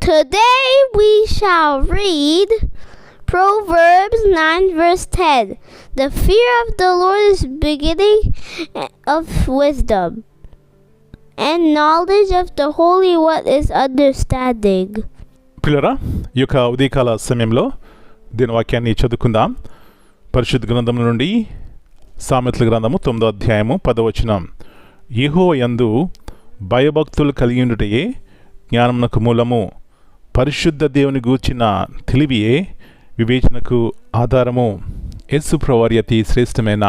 Today we shall read Proverbs 9 verse 10. The fear of the Lord is beginning of wisdom, and knowledge of the Holy One is understanding. పిల్లరా, ఈ యొక్క ఉదయకాల సమయంలో దీని వాక్యాన్ని చదువుకుందాం. పరిశుద్ధ గ్రంథం నుండి సామెతల గ్రంథము 9వ అధ్యాయము 10వ వచనం. యెహోవా యందు భయభక్తులు కలిగి ఉండుటయే జ్ఞానమునకు మూలము, పరిశుద్ధ దేవుని గూర్చిన తెలివియే వివేచనకు ఆధారము. యేసు ప్రభువారి అతి శ్రేష్టమైన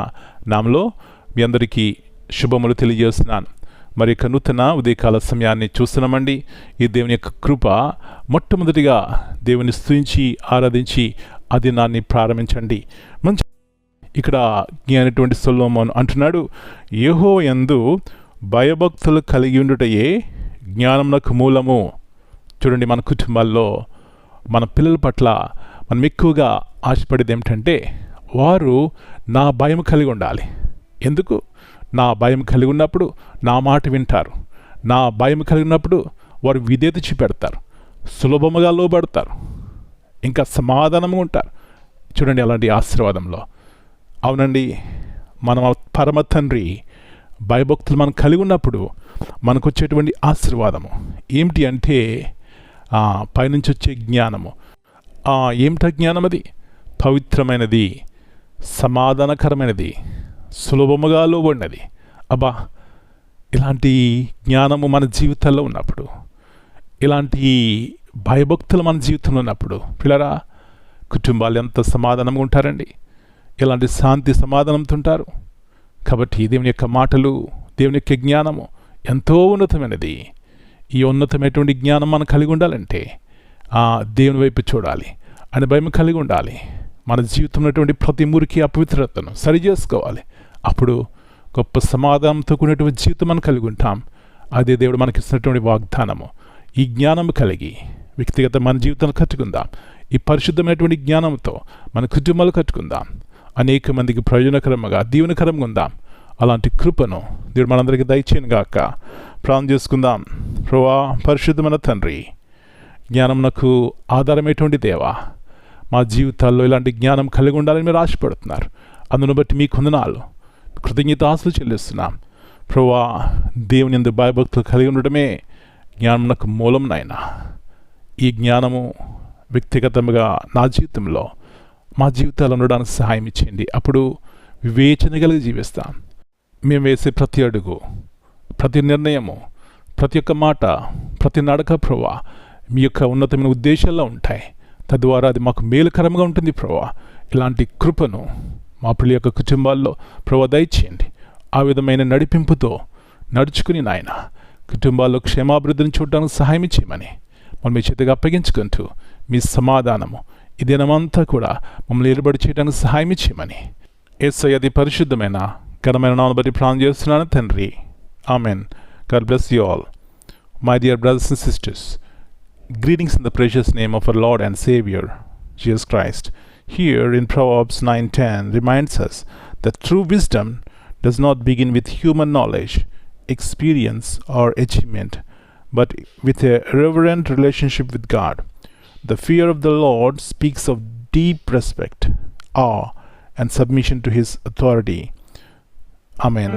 నామలో మీ అందరికీ శుభములు తెలియజేస్తున్నాను. మరి యొక్క నూతన ఉదయకాల సమయాన్ని చూస్తున్నామండి. ఈ దేవుని యొక్క కృప మొట్టమొదటిగా దేవుని స్తుతించి ఆరాధించి ఆ దినాన్ని ప్రారంభించండి. మంచి ఇక్కడ జ్ఞానటువంటి సొలొమోను అంటున్నాడు, యెహోవా యందు భయభక్తులు కలిగి ఉండుటయే జ్ఞానమునకు మూలము. చూడండి, మన కుటుంబాల్లో మన పిల్లల పట్ల మనం ఎక్కువగా ఆశపడేది ఏమిటంటే వారు నా భయం కలిగి ఉండాలి. ఎందుకు? నా భయం కలిగి ఉన్నప్పుడు నా మాట వింటారు. నా భయం కలిగినప్పుడు వారు విధేయత చూపెడతారు, సులభముగా లోబడతారు, ఇంకా సమాధానంగా ఉంటారు. చూడండి, అలాంటి ఆశీర్వాదంలో అవునండి, మన పరమ తండ్రి భయభక్తులు మనం కలిగి ఉన్నప్పుడు మనకు వచ్చేటువంటి ఆశీర్వాదము ఏమిటి అంటే పైనుంచి వచ్చే జ్ఞానము. ఏమిటా జ్ఞానం? అది పవిత్రమైనది, సమాధానకరమైనది, సులభముగా లోబడినది. అబ్బా, ఇలాంటి జ్ఞానము మన జీవితాల్లో ఉన్నప్పుడు, ఇలాంటి భయభక్తులు మన జీవితంలో ఉన్నప్పుడు పిల్లరా, కుటుంబాలు ఎంత సమాధానంగా ఉంటారండి. ఇలాంటి శాంతి సమాధానంతో ఉంటారు. కాబట్టి దేవుని యొక్క మాటలు, దేవుని యొక్క జ్ఞానము ఎంతో ఉన్నతమైనది. ఈ ఉన్నతమైనటువంటి జ్ఞానం మనం కలిగి ఉండాలంటే దేవుని వైపు చూడాలి, ఆయన భయం కలిగి ఉండాలి. మన జీవితంలో ఉన్నటువంటి ప్రతి మురికి అపవిత్రతను సరి చేసుకోవాలి. అప్పుడు గొప్ప సమాధానంతో కూడినటువంటి జీవితం మనం కలిగి ఉంటాం. అదే దేవుడు మనకి ఇస్తున్నటువంటి వాగ్దానము. ఈ జ్ఞానం కలిగి వ్యక్తిగత మన జీవితాన్ని కట్టుకుందాం. ఈ పరిశుద్ధమైనటువంటి జ్ఞానంతో మన కుటుంబాలు కట్టుకుందాం. అనేక మందికి ప్రయోజనకరంగా దీవెనకరంగా ఉందాం. అలాంటి కృపను దేవుడు మనందరికీ దయచేయను గాక. ప్రార్థన చేసుకుందాం. ప్రభువా, పరిశుద్ధమైన తండ్రి, జ్ఞానమునకు ఆధారమైనటువంటి దేవా, మా జీవితాల్లో ఇలాంటి జ్ఞానం కలిగి ఉండాలని మీరు ఆశపడుతున్నారు. అందును బట్టి మీకు వందనాలు, కృతజ్ఞతాస్తులు చెల్లిస్తున్నాం. ప్రభువా, దేవుని యందు భయభక్తులు కలిగి ఉండడమే జ్ఞానమునకు మూలం నాయనా. ఈ జ్ఞానము వ్యక్తిగతంగా నా జీవితంలో, మా జీవితాల్లో ఉండడానికి సహాయం ఇచ్చేయండి. అప్పుడు వివేచన కలిగి జీవిస్తాం. మేము వేసే ప్రతి అడుగు, ప్రతి నిర్ణయము, ప్రతి ఒక్క మాట, ప్రతి నడక ప్రభువా మీ యొక్క ఉన్నతమైన ఉద్దేశాల్లో ఉంటాయి. తద్వారా అది మాకు మేలుకరంగా ఉంటుంది ప్రభువా. ఇలాంటి కృపను మా పిల్లల యొక్క కుటుంబాల్లో ప్రభువా దయచేయండి. ఆ విధమైన నడిపింపుతో నడుచుకుని నాయన కుటుంబాల్లో క్షేమాభివృద్ధిని చూడడానికి సహాయం చేయమని మనం మీ చేతిగా అప్పగించుకుంటూ మీ సమాధానము ఈ దినమంతా కూడా మమ్మల్ని ఏర్పడి చేయడానికి సహాయం చేయమని యేసయ్య అతి పరిశుద్ధమైన ఘనమైన నామమును బట్టి ప్రార్థన చేస్తున్నాను తండ్రి. Amen. God bless you all. My dear brothers and sisters, greetings in the precious name of our Lord and Savior, Jesus Christ. Here in Proverbs 9:10 reminds us that true wisdom does not begin with human knowledge, experience or achievement, but with a reverent relationship with God. The fear of the Lord speaks of deep respect, awe, and submission to His authority. Amen.